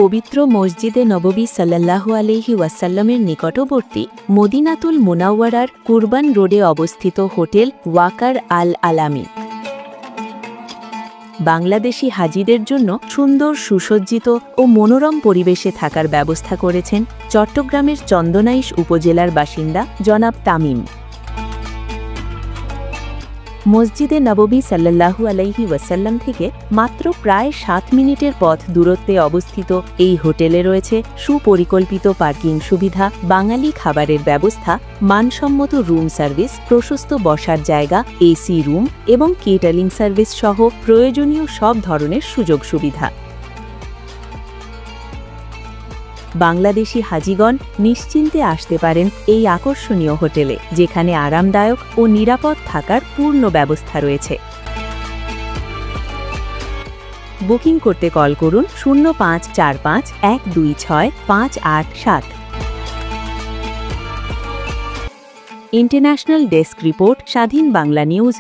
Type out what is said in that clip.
পবিত্র মসজিদে নববী সাল্লাল্লাহু আলাইহি ওয়াসাল্লামের নিকটবর্তী মদিনাতুল মুনাওয়ারার কুরবান রোডে অবস্থিত হোটেল ওয়াকার আল আলামি বাংলাদেশি হাজিদের জন্য সুন্দর সুসজ্জিত ও মনোরম পরিবেশে থাকার ব্যবস্থা করেছেন চট্টগ্রামের চন্দনাইশ উপজেলার বাসিন্দা জনাব তামিম। মসজিদে নববী সাল্লাল্লাহু আলাইহি ওয়াসাল্লাম থেকে মাত্র প্রায় 7 মিনিটের পথ দূরত্বে অবস্থিত এই হোটেলে রয়েছে সুপরিকল্পিত পার্কিং সুবিধা, বাঙালি খাবারের ব্যবস্থা, মানসম্মত রুম সার্ভিস, প্রশস্ত বসার জায়গা, এসি রুম এবং কেটারিং সার্ভিস সহ প্রয়োজনীয় সব ধরনের সুযোগ সুবিধা। বাংলাদেশি হাজিগণ নিশ্চিন্তে আসতে পারেন এই আকর্ষণীয় হোটেলে, যেখানে আরামদায়ক ও নিরাপদ থাকার পূর্ণ ব্যবস্থা রয়েছে। বুকিং করতে কল করুন 0545-126-587। ইন্টারন্যাশনাল ডেস্ক রিপোর্ট, স্বাধীন বাংলা নিউজ।